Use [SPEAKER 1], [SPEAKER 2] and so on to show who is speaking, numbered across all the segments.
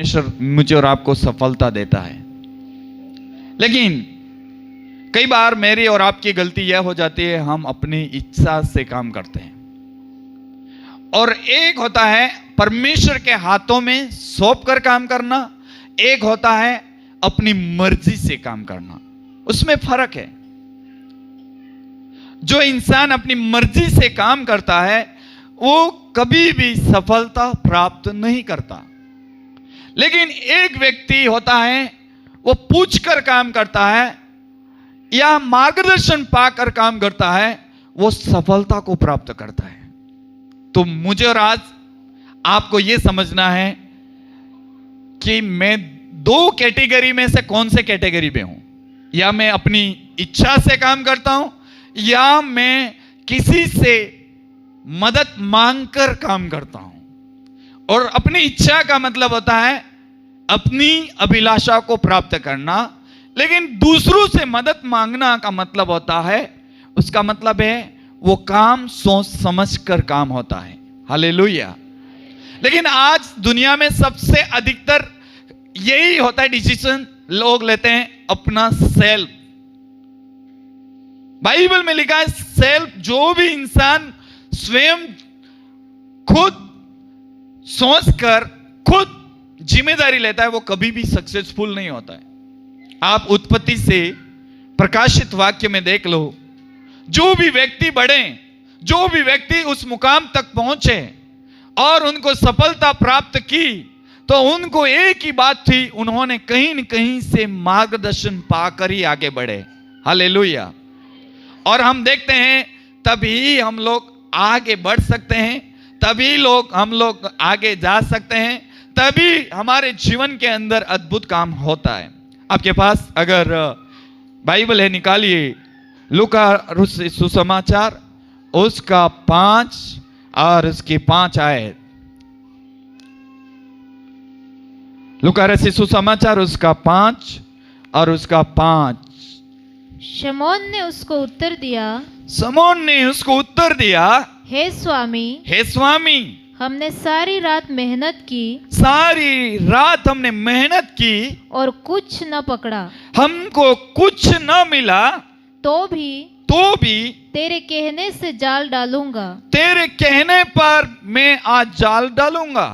[SPEAKER 1] ईश्वर मुझे और आपको सफलता देता है। लेकिन कई बार मेरी और आपकी गलती यह हो जाती है, हम अपनी इच्छा से काम करते हैं। और एक होता है परमेश्वर के हाथों में सौंप कर काम करना, एक होता है अपनी मर्जी से काम करना। उसमें फर्क है। जो इंसान अपनी मर्जी से काम करता है वो कभी भी सफलता प्राप्त नहीं करता। लेकिन एक व्यक्ति होता है वो पूछकर काम करता है या मार्गदर्शन पाकर काम करता है, वो सफलता को प्राप्त करता है। तो मुझे और आज आपको यह समझना है कि मैं दो कैटेगरी में से कौन से कैटेगरी में हूं। या मैं अपनी इच्छा से काम करता हूं या मैं किसी से मदद मांगकर काम करता हूं। और अपनी इच्छा का मतलब होता है अपनी अभिलाषा को प्राप्त करना, लेकिन दूसरों से मदद मांगना का मतलब होता है, उसका मतलब है वो काम सोच समझ कर काम होता है। हालेलुया। लेकिन आज दुनिया में सबसे अधिकतर यही होता है, डिसीजन लोग लेते हैं अपना सेल्फ। बाइबल में लिखा है सेल्फ, जो भी इंसान स्वयं खुद सोचकर खुद जिम्मेदारी लेता है वो कभी भी सक्सेसफुल नहीं होता है। आप उत्पत्ति से प्रकाशित वाक्य में देख लो, जो भी व्यक्ति बढ़े, जो भी व्यक्ति उस मुकाम तक पहुंचे और उनको सफलता प्राप्त की, तो उनको एक ही बात थी, उन्होंने कहीं न कहीं से मार्गदर्शन पाकर ही आगे बढ़े। हालेलुया। और हम देखते हैं तभी हम लोग आगे बढ़ सकते हैं, तभी हम लोग आगे जा सकते हैं, तभी हमारे जीवन के अंदर अद्भुत काम होता है। आपके पास अगर बाइबल है निकालिए, लूका सुसमाचार उसका 5 और उसकी 5 आयत। लूका सुसमाचार उसका 5 और उसका 5।
[SPEAKER 2] शमौन ने उसको उत्तर दिया,
[SPEAKER 1] शमौन ने उसको उत्तर दिया,
[SPEAKER 2] हे स्वामी,
[SPEAKER 1] हे स्वामी,
[SPEAKER 2] हमने सारी रात मेहनत की,
[SPEAKER 1] सारी रात हमने मेहनत की
[SPEAKER 2] और कुछ न पकड़ा,
[SPEAKER 1] हमको कुछ न मिला,
[SPEAKER 2] तो भी तेरे कहने से जाल डालूंगा,
[SPEAKER 1] तेरे कहने पर मैं आज जाल डालूंगा।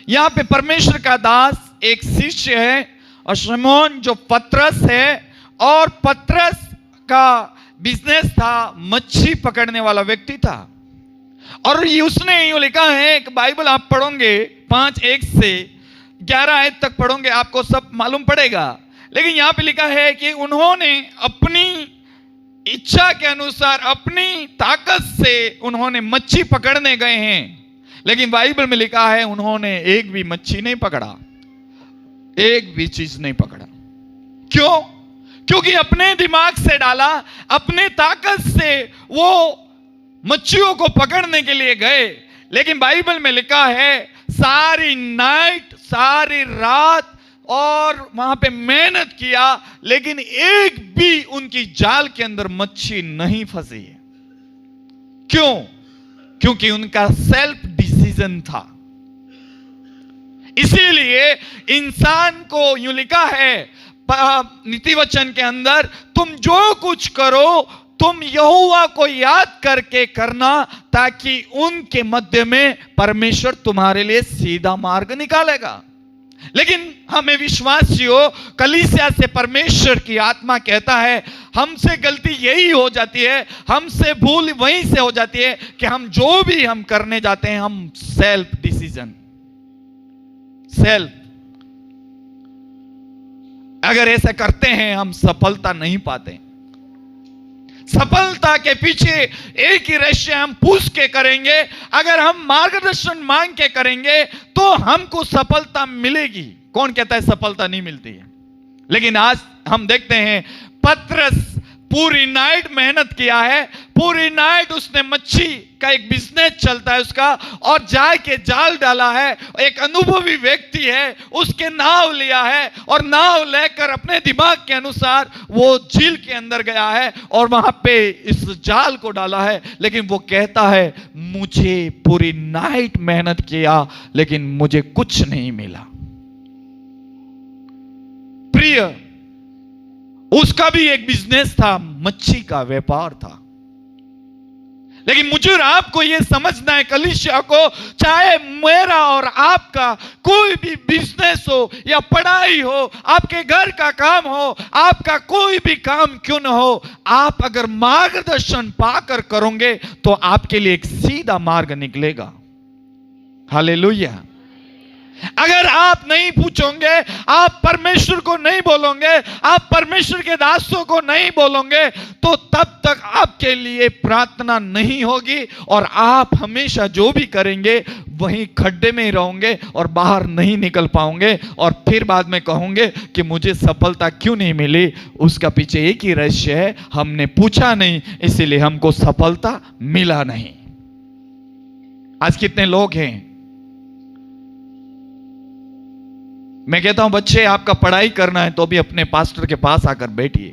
[SPEAKER 1] यहाँ पे परमेश्वर का दास एक शिष्य है और शमौन जो पतरस है, और पतरस का बिजनेस था, मच्छी पकड़ने वाला व्यक्ति था। और ये उसने यूं लिखा है कि बाइबल आप पढ़ोगे 5:1 से 11 आयत तक पढ़ोगे आपको सब मालूम पड़ेगा। लेकिन यहां पे लिखा है कि उन्होंने अपनी इच्छा के अनुसार अपनी ताकत से उन्होंने मच्छी पकड़ने गए हैं, लेकिन बाइबल में लिखा है उन्होंने एक भी मच्छी नहीं पकड़ा, एक भी चीज नहीं पकड़ा। क्यों? क्योंकि अपने दिमाग से डाला, अपने ताकत से वो मच्छियों को पकड़ने के लिए गए। लेकिन बाइबल में लिखा है सारी नाइट, सारी रात और वहां पे मेहनत किया, लेकिन एक भी उनकी जाल के अंदर मच्छी नहीं फंसी है। क्यों? क्योंकि उनका सेल्फ डिसीजन था। इसीलिए इंसान को यूं लिखा है नीति वचन के अंदर, तुम जो कुछ करो तुम यहोवा को याद करके करना, ताकि उनके मध्य में परमेश्वर तुम्हारे लिए सीधा मार्ग निकालेगा। लेकिन हमें विश्वासियों, कलीसिया से परमेश्वर की आत्मा कहता है हमसे गलती यही हो जाती है, हमसे भूल वहीं से हो जाती है कि हम जो भी हम करने जाते हैं हम सेल्फ डिसीजन, सेल्फ अगर ऐसा करते हैं हम सफलता नहीं पाते। सफलता के पीछे एक ही रहस्य हम पूछ के करेंगे, अगर हम मार्गदर्शन मांग के करेंगे तो हमको सफलता मिलेगी। कौन कहता है सफलता नहीं मिलती है? लेकिन आज हम देखते हैं पतरस पूरी नाइट मेहनत किया है, पूरी नाइट उसने मच्छी का एक बिजनेस चलता है उसका, और जाके जाल डाला है। एक अनुभवी व्यक्ति है, उसके नाव लिया है और नाव लेकर अपने दिमाग के अनुसार वो झील के अंदर गया है और वहां पे इस जाल को डाला है। लेकिन वो कहता है मुझे पूरी नाइट मेहनत किया लेकिन मुझे कुछ नहीं मिला। प्रिय, उसका भी एक बिजनेस था, मच्छी का व्यापार था। लेकिन मुझे और आपको यह समझना है, कलीसिया को, चाहे मेरा और आपका कोई भी बिजनेस हो या पढ़ाई हो, आपके घर का काम हो, आपका कोई भी काम क्यों न हो, आप अगर मार्गदर्शन पाकर करोगे तो आपके लिए एक सीधा मार्ग निकलेगा। हालेलुया। अगर आप नहीं पूछोगे, आप परमेश्वर को नहीं बोलोगे, आप परमेश्वर के दासों को नहीं बोलोगे, तो तब तक आपके लिए प्रार्थना नहीं होगी और आप हमेशा जो भी करेंगे वहीं खड्डे में ही रहोगे और बाहर नहीं निकल पाओगे। और फिर बाद में कहोगे कि मुझे सफलता क्यों नहीं मिली। उसका पीछे एक ही रहस्य है, हमने पूछा नहीं, इसीलिए हमको सफलता मिला नहीं। आज कितने लोग हैं, मैं कहता हूं बच्चे, आपका पढ़ाई करना है तो भी अपने पास्टर के पास आकर बैठिए।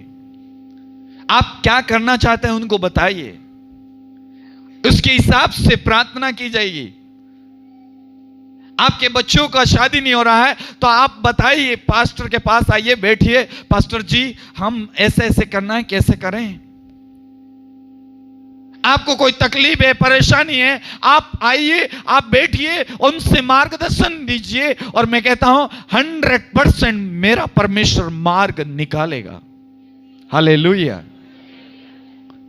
[SPEAKER 1] आप क्या करना चाहते हैं उनको बताइए, उसके हिसाब से प्रार्थना की जाएगी। आपके बच्चों का शादी नहीं हो रहा है तो आप बताइए, पास्टर के पास आइए, बैठिए, पास्टर जी हम ऐसे ऐसे करना है, कैसे करें। आपको कोई तकलीफ है, परेशानी है, आप आइए, आप बैठिए, उनसे मार्गदर्शन दीजिए और मैं कहता हूं 100% मेरा परमेश्वर मार्ग निकालेगा। हालेलुया।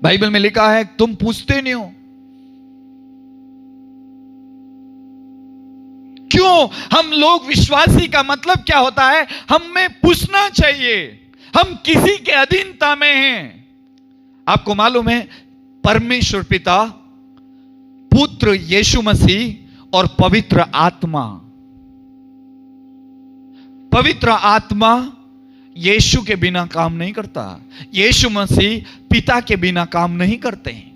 [SPEAKER 1] बाइबल में लिखा है तुम पूछते नहीं हो। क्यों? हम लोग विश्वासी का मतलब क्या होता है, हमें पूछना चाहिए। हम किसी के अधीनता में हैं। आपको मालूम है, परमेश्वर पिता, पुत्र यीशु मसीह और पवित्र आत्मा, पवित्र आत्मा यीशु के बिना काम नहीं करता। यीशु मसीह पिता के बिना काम नहीं करते हैं।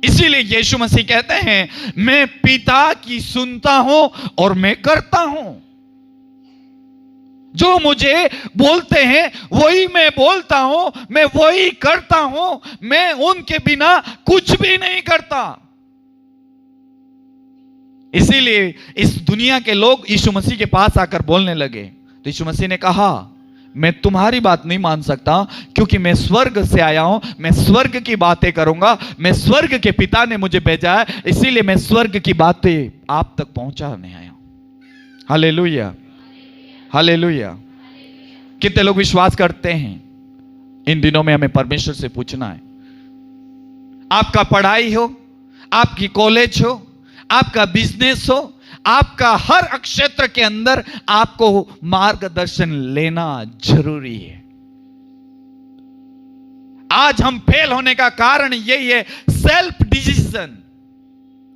[SPEAKER 1] इसीलिए यीशु मसीह कहते हैं मैं पिता की सुनता हूं और मैं करता हूं। जो मुझे बोलते हैं वही मैं बोलता हूं, मैं वही करता हूं, मैं उनके बिना कुछ भी नहीं करता। इसीलिए इस दुनिया के लोग यीशु मसीह के पास आकर बोलने लगे तो यीशु मसीह ने कहा मैं तुम्हारी बात नहीं मान सकता, क्योंकि मैं स्वर्ग से आया हूं, मैं स्वर्ग की बातें करूंगा, मैं स्वर्ग के पिता ने मुझे भेजा है, इसीलिए मैं स्वर्ग की बातें आप तक पहुंचाने आया हूं। Hallelujah, hallelujah. कितने लोग विश्वास करते हैं? इन दिनों में हमें परमेश्वर से पूछना है। आपका पढ़ाई हो, आपकी कॉलेज हो, आपका बिजनेस हो, आपका हर क्षेत्र के अंदर आपको मार्गदर्शन लेना जरूरी है। आज हम फेल होने का कारण यही है, सेल्फ डिसीजन।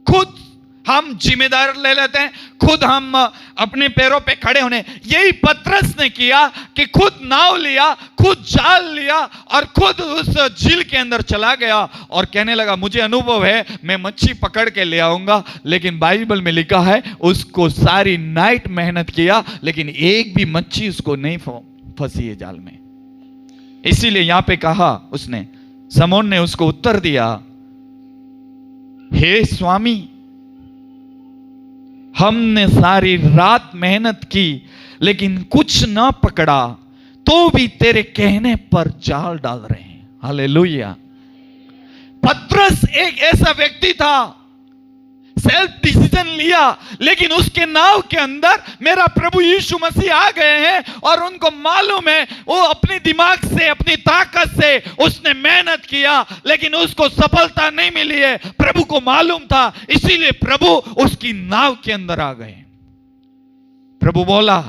[SPEAKER 1] खुद हम जिम्मेदार ले लेते हैं, खुद हम अपने पैरों पे खड़े होने। यही पतरस ने किया कि खुद नाव लिया, खुद जाल लिया और खुद उस झील के अंदर चला गया और कहने लगा मुझे अनुभव है, मैं मच्छी पकड़ के ले आऊंगा। लेकिन बाइबल में लिखा है उसको सारी नाइट मेहनत किया, लेकिन एक भी मच्छी उसको नहीं फंसी है जाल में। इसीलिए यहां पे कहा उसने, समौन ने उसको उत्तर दिया, हे स्वामी, हमने सारी रात मेहनत की लेकिन कुछ ना पकड़ा, तो भी तेरे कहने पर जाल डाल रहे हैं। हालेलुया। पतरस एक ऐसा व्यक्ति था, सेल्फ डिसीजन लिया, लेकिन उसके नाव के अंदर मेरा प्रभु यीशु मसीह आ गए हैं और उनको मालूम है वो अपने दिमाग से, अपनी ताकत से उसने मेहनत किया, लेकिन उसको सफलता नहीं मिली है। प्रभु को मालूम था, इसीलिए प्रभु उसकी नाव के अंदर आ गए। प्रभु बोला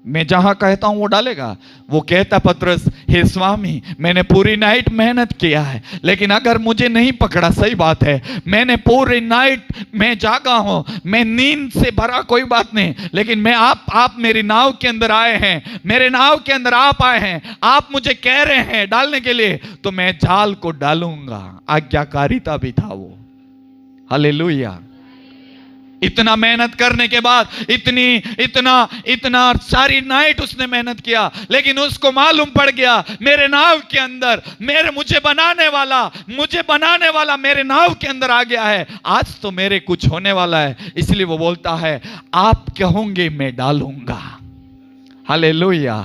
[SPEAKER 1] मैं जहां कहता हूं वो डालेगा। वो कहता पतरस, हे स्वामी, मैंने पूरी नाइट मेहनत किया है, लेकिन अगर मुझे नहीं पकड़ा, सही बात है, मैंने पूरी नाइट मैं जागा हूं, मैं नींद से भरा, कोई बात नहीं, लेकिन मैं आप मेरी नाव के अंदर आए हैं, मेरे नाव के अंदर आप आए हैं, आप मुझे कह रहे हैं डालने के लिए, तो मैं जाल को डालूंगा। आज्ञाकारिता भी था वो। हालेलुया। इतना मेहनत करने के बाद, इतना सारी नाइट उसने मेहनत किया, लेकिन उसको मालूम पड़ गया मेरे नाव के अंदर मुझे बनाने वाला मेरे नाव के अंदर आ गया है। आज तो मेरे कुछ होने वाला है। इसलिए वो बोलता है आप कहोगे मैं डालूंगा। हालेलुया।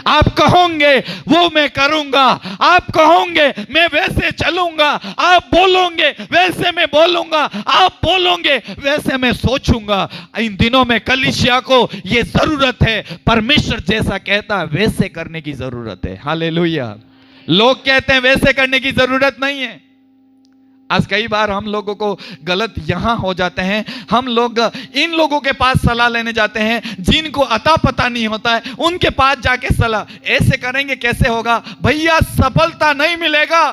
[SPEAKER 1] आप कहोगे वो मैं करूंगा, आप कहोगे मैं वैसे चलूंगा, आप बोलोगे वैसे मैं बोलूंगा, आप बोलोगे वैसे मैं सोचूंगा। इन दिनों में कलीसिया को ये जरूरत है, परमेश्वर जैसा कहता है वैसे करने की जरूरत है। हालेलुया। लोग कहते हैं वैसे करने की जरूरत नहीं है। आज कई बार हम लोगों को गलत यहां हो जाते हैं, हम लोग इन लोगों के पास सलाह लेने जाते हैं जिनको अता पता नहीं होता है, उनके पास जाके सलाह, ऐसे करेंगे कैसे होगा भैया, सफलता नहीं मिलेगा।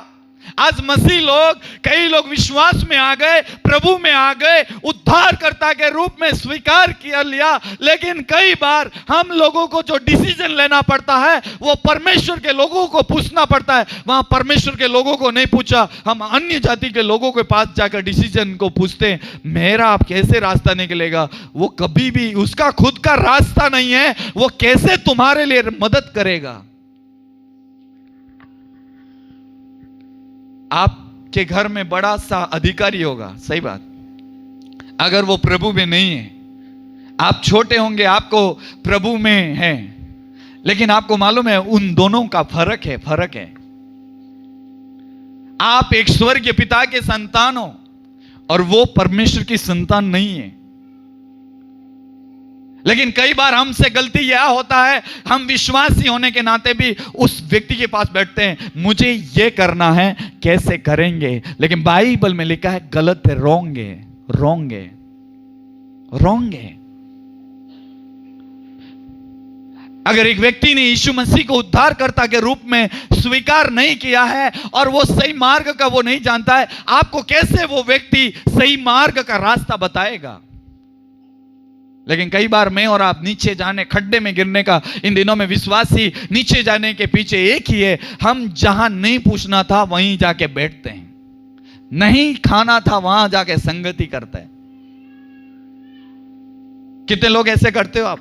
[SPEAKER 1] आज मसीह लोग, कई लोग विश्वास में आ गए, प्रभु में आ गए, उद्धारकर्ता के रूप में स्वीकार किया लिया, लेकिन कई बार हम लोगों को जो डिसीजन लेना पड़ता है वो परमेश्वर के लोगों को पूछना पड़ता है। वहां परमेश्वर के लोगों को नहीं पूछा, हम अन्य जाति के लोगों के पास जाकर डिसीजन को पूछते हैं, मेरा आप कैसे रास्ता निकलेगा। वो कभी भी उसका खुद का रास्ता नहीं है, वो कैसे तुम्हारे लिए मदद करेगा। आपके घर में बड़ा सा अधिकारी होगा, सही बात, अगर वो प्रभु में नहीं है, आप छोटे होंगे, आपको प्रभु में है, लेकिन आपको मालूम है उन दोनों का फर्क है, फर्क है। आप एक स्वर्गीय पिता के संतान हो और वो परमेश्वर की संतान नहीं है। लेकिन कई बार हमसे गलती यह होता है, हम विश्वासी होने के नाते भी उस व्यक्ति के पास बैठते हैं, मुझे यह करना है, कैसे करेंगे। लेकिन बाइबल में लिखा है गलत है, रॉन्ग है, रॉन्ग है, रॉन्ग है। अगर एक व्यक्ति ने यीशु मसीह को उद्धारकर्ता के रूप में स्वीकार नहीं किया है और वो सही मार्ग का वो नहीं जानता है, आपको कैसे वो व्यक्ति सही मार्ग का रास्ता बताएगा। लेकिन कई बार मैं और आप नीचे जाने, खड्डे में गिरने का, इन दिनों में विश्वासी नीचे जाने के पीछे एक ही है, हम जहां नहीं पूछना था वहीं जाके बैठते हैं, नहीं खाना था वहां जाके संगति करते हैं। कितने लोग ऐसे करते हो आप?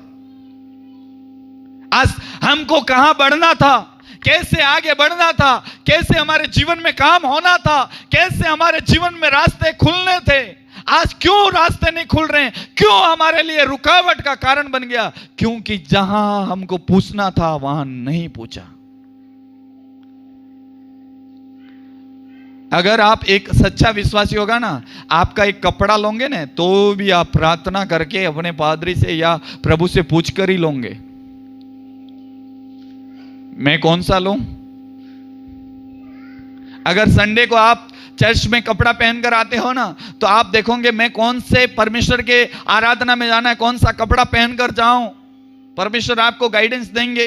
[SPEAKER 1] आज हमको कहां बढ़ना था, कैसे आगे बढ़ना था, कैसे हमारे जीवन में काम होना था, कैसे हमारे जीवन में रास्ते खुलने थे, आज क्यों रास्ते नहीं खुल रहे हैं, क्यों हमारे लिए रुकावट का कारण बन गया? क्योंकि जहां हमको पूछना था वहां नहीं पूछा। अगर आप एक सच्चा विश्वासी होगा ना, आपका एक कपड़ा लोगे ना तो भी आप प्रार्थना करके अपने पादरी से या प्रभु से पूछकर ही लोगे, मैं कौन सा लूं। अगर संडे को आप चर्च में कपड़ा पहनकर आते हो ना, तो आप देखोगे मैं कौन से परमेश्वर के आराधना में जाना है, कौन सा कपड़ा पहनकर जाऊं, परमेश्वर आपको गाइडेंस देंगे।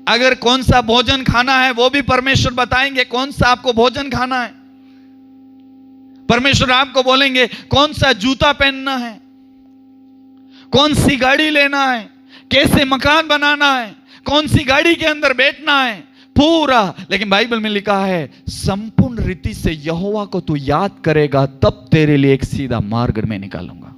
[SPEAKER 1] अगर कौन सा भोजन खाना है वो भी परमेश्वर बताएंगे, कौन सा आपको भोजन खाना है। परमेश्वर आपको बोलेंगे कौन सा जूता पहनना है, कौन सी गाड़ी लेना है, कैसे मकान बनाना है, कौन सी गाड़ी के अंदर बैठना है, पूरा। लेकिन बाइबल में लिखा है संपूर्ण रीति से यहोवा को तू याद करेगा तब तेरे लिए एक सीधा मार्ग मैं निकालूंगा।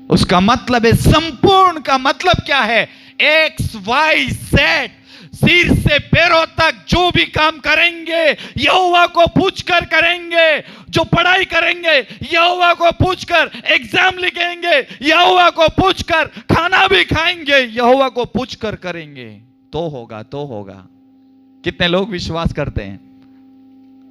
[SPEAKER 1] उसका मतलब है, संपूर्ण का मतलब क्या है? एक्स वाई जेड, सिर से पैरों तक जो भी काम करेंगे यहोवा को पूछकर करेंगे। जो पढ़ाई करेंगे यहोवा को पूछकर, एग्जाम लिखेंगे यहोवा को पूछकर, खाना भी खाएंगे यहोवा को पूछकर करेंगे, तो होगा, तो होगा। कितने लोग विश्वास करते हैं?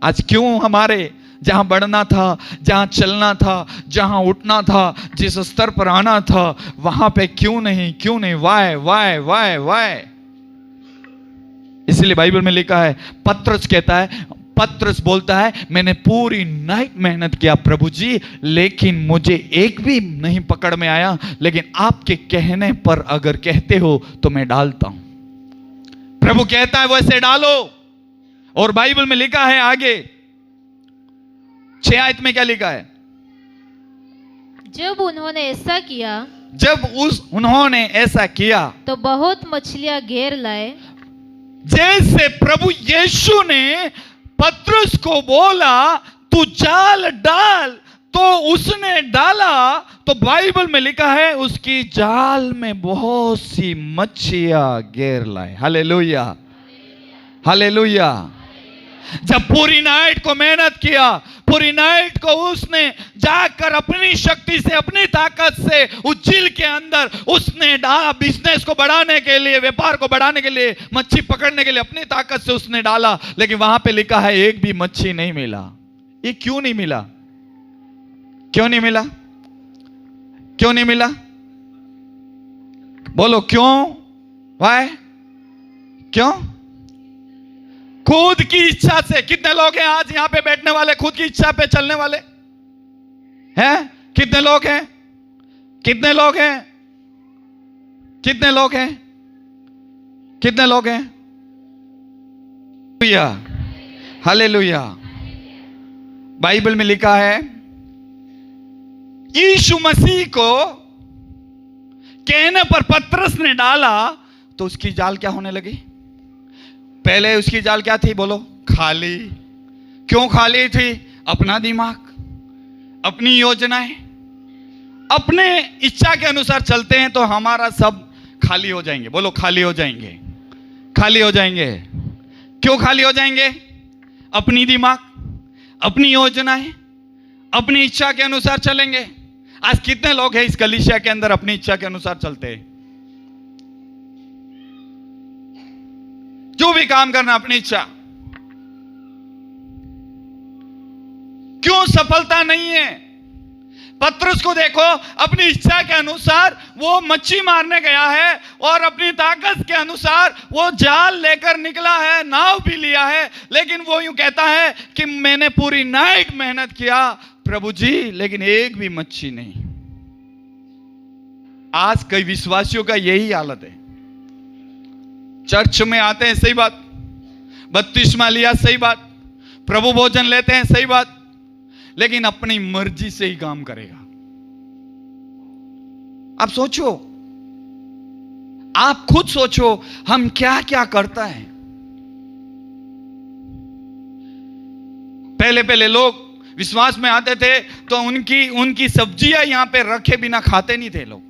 [SPEAKER 1] आज क्यों हमारे जहां बढ़ना था, जहां चलना था, जहां उठना था, जिस स्तर पर आना था वहां पे क्यों नहीं, वाय वाय वाय वाय। इसलिए बाइबल में लिखा है, पत्रस कहता है, पत्रस बोलता है मैंने पूरी नाइट मेहनत किया प्रभु जी, लेकिन मुझे एक भी नहीं पकड़ में आया, लेकिन आपके कहने पर अगर कहते हो तो मैं डालता हूं। प्रभु कहता है वैसे डालो। और बाइबल में लिखा है आगे 6 आयत में क्या लिखा है?
[SPEAKER 2] जब उन्होंने ऐसा किया,
[SPEAKER 1] उन्होंने ऐसा किया
[SPEAKER 2] तो बहुत मछलियां घेर लाए।
[SPEAKER 1] जैसे प्रभु यीशु ने पत्रस को बोला तू जाल डाल, तो उसने डाला, तो बाइबल में लिखा है उसकी जाल में बहुत सी मच्छियां घेर लाए। Hallelujah, hallelujah. जब पूरी नाइट को मेहनत किया, पूरी नाइट को उसने जाकर अपनी शक्ति से, अपनी ताकत से उस झील के अंदर उसने डाला, बिजनेस को बढ़ाने के लिए, व्यापार को बढ़ाने के लिए, मच्छी पकड़ने के लिए अपनी ताकत से उसने डाला, लेकिन वहां पे लिखा है एक भी मच्छी नहीं मिला। ये क्यों नहीं मिला? क्यों नहीं मिला? क्यों नहीं मिला? बोलो क्यों? वाई? क्यों? खुद की इच्छा से। कितने लोग हैं आज यहां पे बैठने वाले खुद की इच्छा पे चलने वाले हैं? कितने लोग हैं? कितने लोग हैं? कितने लोग हैं? कितने लोग हैं? हालेलुया। बाइबल में लिखा है यीशु मसीह को कहने पर पतरस ने डाला तो उसकी जाल क्या होने लगी? पहले उसकी जाल क्या थी? बोलो खाली। क्यों खाली थी? अपना दिमाग, अपनी योजनाएं, अपने इच्छा के अनुसार चलते हैं तो हमारा सब खाली हो जाएंगे। बोलो खाली हो जाएंगे, खाली हो जाएंगे। क्यों खाली हो जाएंगे? अपनी दिमाग, अपनी योजनाएं, अपनी इच्छा के अनुसार चलेंगे। आज कितने लोग हैं इस कलीसिया के अंदर अपनी इच्छा के अनुसार चलते हैं? जो भी काम करना अपनी इच्छा। क्यों सफलता नहीं है? पतरस को देखो, अपनी इच्छा के अनुसार वो मच्छी मारने गया है और अपनी ताकत के अनुसार वो जाल लेकर निकला है, नाव भी लिया है, लेकिन वो यूं कहता है कि मैंने पूरी नाइट मेहनत किया प्रभु जी, लेकिन एक भी मच्छी नहीं। आज कई विश्वासियों का यही हालत है। चर्च में आते हैं, सही बात, बपतिस्मा लिया, सही बात, प्रभु भोजन लेते हैं, सही बात, लेकिन अपनी मर्जी से ही काम करेगा। आप सोचो, आप खुद सोचो, हम क्या क्या करता है। पहले पहले लोग विश्वास में आते थे तो उनकी सब्जियां यहां पे रखे बिना खाते नहीं थे लोग,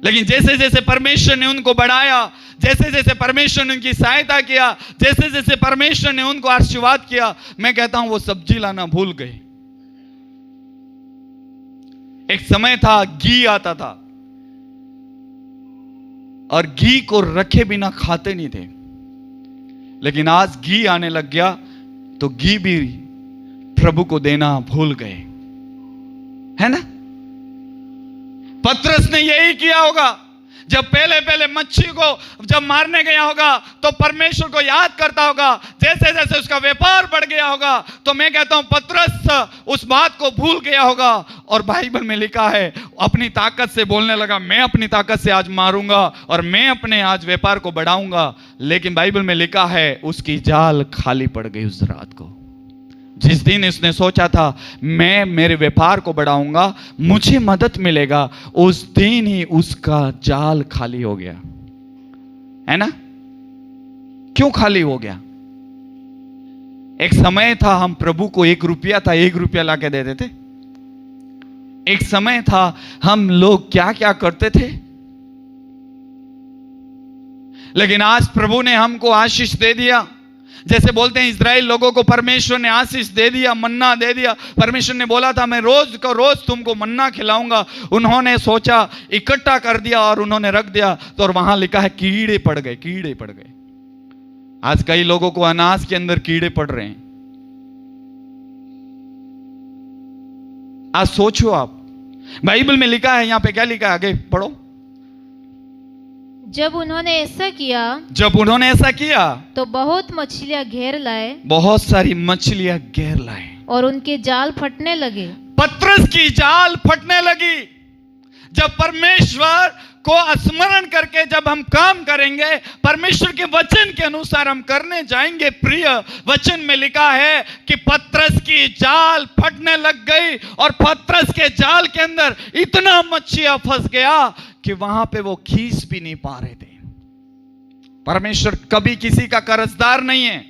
[SPEAKER 1] लेकिन जैसे जैसे परमेश्वर ने उनको बढ़ाया, जैसे जैसे परमेश्वर ने उनकी सहायता किया, जैसे जैसे परमेश्वर ने उनको आशीर्वाद किया, मैं कहता हूं वो सब्जी लाना भूल गए। एक समय था घी आता था और घी को रखे बिना खाते नहीं थे, लेकिन आज घी आने लग गया तो घी भी प्रभु को देना भूल गए, है ना? पतरस ने यही किया होगा। जब पहले पहले मच्छी को जब मारने गया होगा तो परमेश्वर को याद करता होगा, जैसे जैसे उसका व्यापार बढ़ गया होगा तो मैं कहता हूं पतरस उस बात को भूल गया होगा। और बाइबल में लिखा है अपनी ताकत से बोलने लगा, मैं अपनी ताकत से आज मारूंगा और मैं अपने आज व्यापार को बढ़ाऊंगा। लेकिन बाइबल में लिखा है उसकी जाल खाली पड़ गई उस रात को। जिस दिन इसने सोचा था मैं मेरे व्यापार को बढ़ाऊंगा, मुझे मदद मिलेगा, उस दिन ही उसका जाल खाली हो गया, है ना? क्यों खाली हो गया? एक समय था हम प्रभु को 1 रुपया था, 1 रुपया लाके देते थे। एक समय था हम लोग क्या क्या करते थे, लेकिन आज प्रभु ने हमको आशीष दे दिया। जैसे बोलते हैं इजराइल लोगों को परमेश्वर ने आशीष दे दिया, मन्ना दे दिया। परमेश्वर ने बोला था मैं रोज को रोज तुमको मन्ना खिलाऊंगा। उन्होंने सोचा, इकट्ठा कर दिया और उन्होंने रख दिया, तो और वहां लिखा है कीड़े पड़ गए, कीड़े पड़ गए। आज कई लोगों को अनाज के अंदर कीड़े पड़ रहे हैं। आज सोचो आप, बाइबल में लिखा है, यहां पे क्या लिखा है, आगे पढ़ो।
[SPEAKER 2] जब उन्होंने ऐसा किया तो बहुत मछलियां घेर लाए, बहुत सारी मछलियां घेर लाए और उनके जाल फटने लगे। पतरस की जाल फटने लगी। जब परमेश्वर को स्मरण करके जब हम काम करेंगे, परमेश्वर के वचन के अनुसार हम करने जाएंगे, प्रिय, वचन में लिखा है कि पतरस की जाल फटने लग गई और पतरस के जाल के अंदर इतना मच्छियां फंस गया कि वहां पे वो खींच भी नहीं पा रहे थे। परमेश्वर कभी किसी का कर्जदार नहीं है।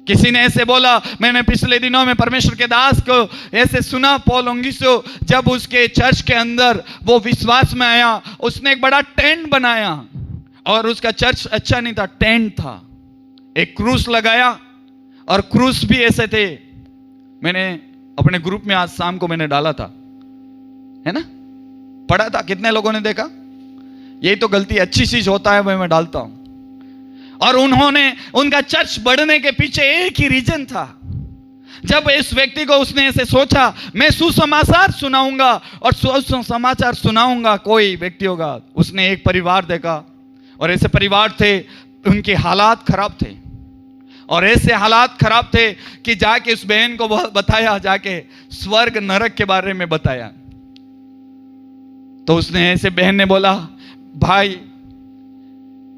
[SPEAKER 2] किसी ने ऐसे बोला, मैंने पिछले दिनों में परमेश्वर के दास को ऐसे सुना, पॉल ओंगिसो जब उसके चर्च के अंदर वो विश्वास में आया, उसने एक बड़ा टेंट बनाया और उसका चर्च अच्छा नहीं था, टेंट था,
[SPEAKER 1] एक क्रूस लगाया, और क्रूस भी ऐसे थे, मैंने अपने ग्रुप में आज शाम को मैंने डाला था, है ना, पढ़ा था, कितने लोगों ने देखा? यही तो गलती, अच्छी चीज होता है वह मैं डालता हूं। और उन्होंने, उनका चर्च बढ़ने के पीछे एक ही रीजन था। जब इस व्यक्ति को उसने ऐसे सोचा, मैं सुसमाचार सुनाऊंगा और सुसमाचार सुनाऊंगा, कोई व्यक्ति होगा, उसने एक परिवार देखा, और ऐसे परिवार थे, उनके हालात खराब थे, और ऐसे हालात खराब थे कि जाके उस बहन को बताया, जाके स्वर्ग नरक के बारे में बताया। तो उसने, ऐसे बहन ने बोला, भाई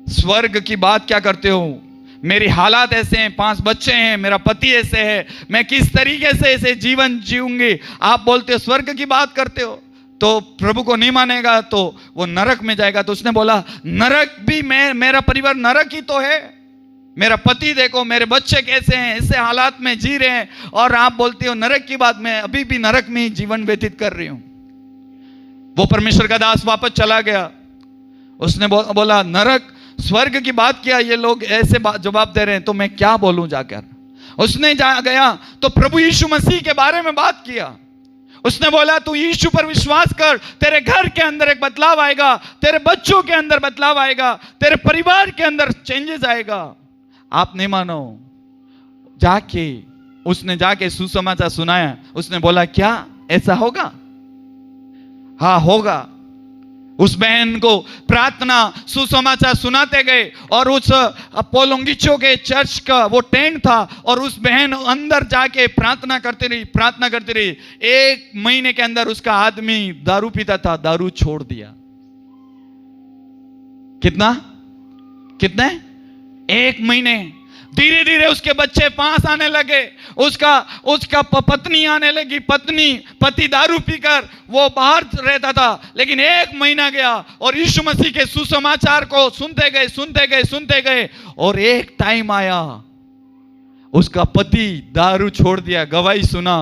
[SPEAKER 1] स्वर्ग की बात क्या करते हो, मेरी हालात ऐसे हैं, 5 बच्चे हैं, मेरा पति ऐसे है, मैं किस तरीके से ऐसे जीवन जीऊंगी, आप बोलते हो स्वर्ग की बात करते हो, तो प्रभु को नहीं मानेगा तो वो नरक में जाएगा। तो उसने बोला, नरक भी, मेरा परिवार नरक ही तो है, मेरा पति देखो, मेरे बच्चे कैसे हैं, ऐसे हालात में जी रहे हैं, और आप बोलते हो नरक की बात, मैं अभी भी नरक में ही जीवन व्यतीत कर रही हूं। वो परमेश्वर का दास वापस चला गया। उसने बोला, नरक स्वर्ग की बात किया, ये लोग ऐसे जवाब दे रहे हैं, तो मैं क्या बोलूं जाकर। उसने गया तो प्रभु यीशु मसीह के बारे में बात किया। उसने बोला, तू यीशु पर विश्वास कर, तेरे घर के अंदर एक बदलाव आएगा, तेरे बच्चों के अंदर बदलाव आएगा, तेरे परिवार के अंदर चेंजेस आएगा। आप नहीं मानो, उसने जाके सुसमाचार सुनाया। उसने बोला, क्या ऐसा होगा? हाँ होगा। उस बहन को प्रार्थना सुसमाचार सुनाते गए, और उस पोलोंगिचो के चर्च का वो टेंट था, और उस बहन अंदर जाके प्रार्थना करती रही। 1 महीने के अंदर उसका आदमी दारू पीता था, दारू छोड़ दिया। कितने 1 महीने। धीरे धीरे उसके बच्चे पास आने लगे, उसका पत्नी आने लगी, पति दारू पीकर वो बाहर रहता था। लेकिन 1 महीना गया, और यीशु मसीह के सुसमाचार को सुनते गए, और एक टाइम आया, उसका पति दारू छोड़ दिया, गवाही सुना,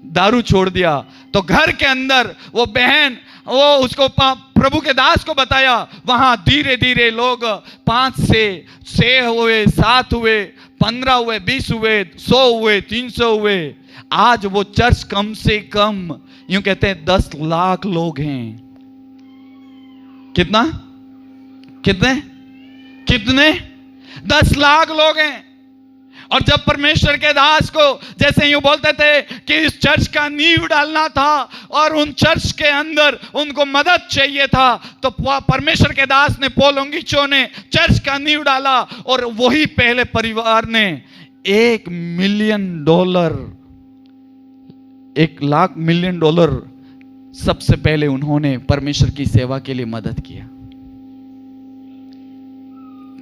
[SPEAKER 1] दारू छोड़ दिया। तो घर के अंदर वो बहन, वो उसको प्रभु के दास को बताया। वहां धीरे धीरे लोग 5 से 6 हुए, 7 हुए, 15 हुए, 20 हुए, 100 हुए, 300 हुए। आज वो चर्च कम से कम यूं कहते हैं 10 लाख लोग हैं। कितने 10 लाख लोग हैं। और जब परमेश्वर के दास को जैसे यूं बोलते थे कि इस चर्च का नींव डालना था, और उन चर्च के अंदर उनको मदद चाहिए था, तो परमेश्वर के दास ने, पोलोंगिचो ने चर्च का नींव डाला, और वही पहले परिवार ने $1 मिलियन, $1 मिलियन सबसे पहले उन्होंने परमेश्वर की सेवा के लिए मदद किया।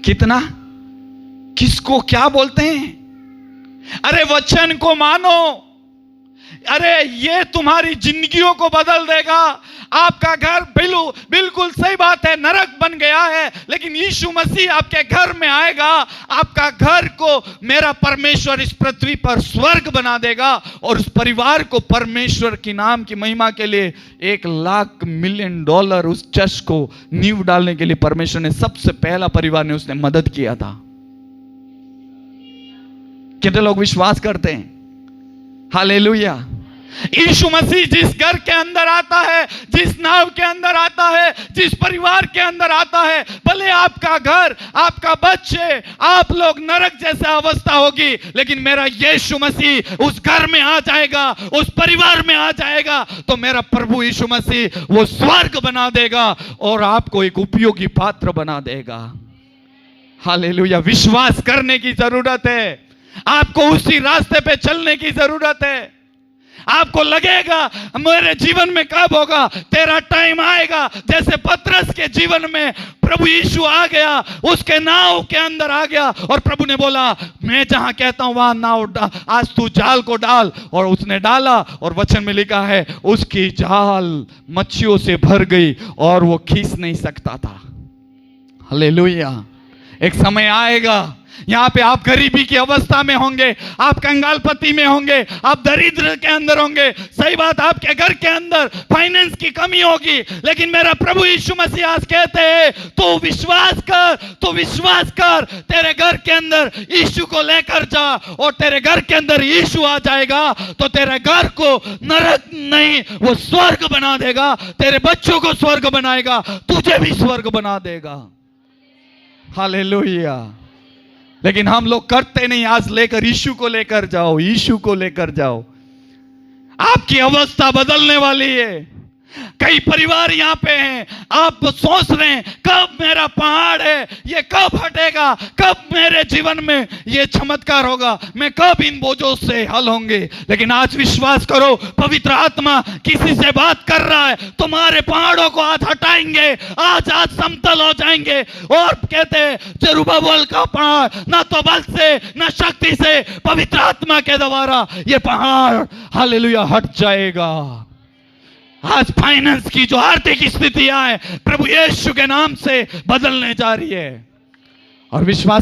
[SPEAKER 1] कितना, किसको क्या बोलते हैं? अरे वचन को मानो, अरे ये तुम्हारी जिंदगियों को बदल देगा। आपका घर बिल्कुल सही बात है, नरक बन गया है, लेकिन यीशु मसीह आपके घर में आएगा, आपका घर को मेरा परमेश्वर इस पृथ्वी पर स्वर्ग बना देगा, और उस परिवार को परमेश्वर की नाम की महिमा के लिए $1 मिलियन उस चर्च को नींव डालने के लिए परमेश्वर ने सबसे पहला परिवार ने उसने मदद किया था। कितने लोग विश्वास करते हैं? हालेलुया। यीशु मसीह जिस घर के अंदर आता है, जिस नाव के अंदर आता है, जिस परिवार के अंदर आता है, भले आपका घर, आपका बच्चे, आप लोग नरक जैसा अवस्था होगी, लेकिन मेरा यीशु मसीह उस घर में आ जाएगा, उस परिवार में आ जाएगा, तो मेरा प्रभु यीशु मसीह वो स्वर्ग बना देगा और आपको एक उपयोगी पात्र बना देगा। हालेलुया। विश्वास करने की जरूरत है, आपको उसी रास्ते पे चलने की जरूरत है। आपको लगेगा मेरे जीवन में कब होगा, तेरा टाइम आएगा। जैसे पतरस के जीवन में प्रभु यीशु आ गया, उसके नाव के अंदर आ गया, और प्रभु ने बोला मैं जहां कहता हूं वहां नाव आज तू जाल को डाल, और उसने डाला, और वचन में लिखा है उसकी जाल मच्छियों से भर गई और वो खींच नहीं सकता था। हालेलुया। एक समय आएगा यहाँ पे आप गरीबी की अवस्था में होंगे, आप कंगालपति में होंगे, आप दरिद्र के अंदर होंगे, सही बात, आपके घर के अंदर फाइनेंस की कमी होगी, लेकिन मेरा प्रभु यीशु मसीह आज कहते हैं तो विश्वास कर, तेरे घर के अंदर यीशु को लेकर जा और तेरे घर के अंदर यीशु आ जाएगा तो तेरे घर को नरक नहीं, वो स्वर्ग बना देगा, तेरे बच्चों को स्वर्ग बनाएगा, तुझे भी स्वर्ग बना देगा। हालेलुया। लेकिन हम लोग करते नहीं। आज लेकर यीशु को लेकर जाओ, यीशु को लेकर जाओ, आपकी अवस्था बदलने वाली है। कई परिवार यहाँ पे हैं, आप सोच रहे हैं कब मेरा पहाड़ है ये कब हटेगा, कब मेरे जीवन में ये चमत्कार होगा, मैं कब इन बोझों से हल होंगे। लेकिन आज विश्वास करो, पवित्र आत्मा किसी से बात कर रहा है, तुम्हारे पहाड़ों को आज हटाएंगे, आज समतल हो जाएंगे। और कहते हैं जरुब्बाबेल का पहाड़ ना तो बल से ना शक्ति से, पवित्र आत्मा के द्वारा ये पहाड़ हालेलुया हट जाएगा। आज फाइनेंस की जो आर्थिक स्थितियां है प्रभु यीशु के नाम से बदलने जा रही है। और विश्वास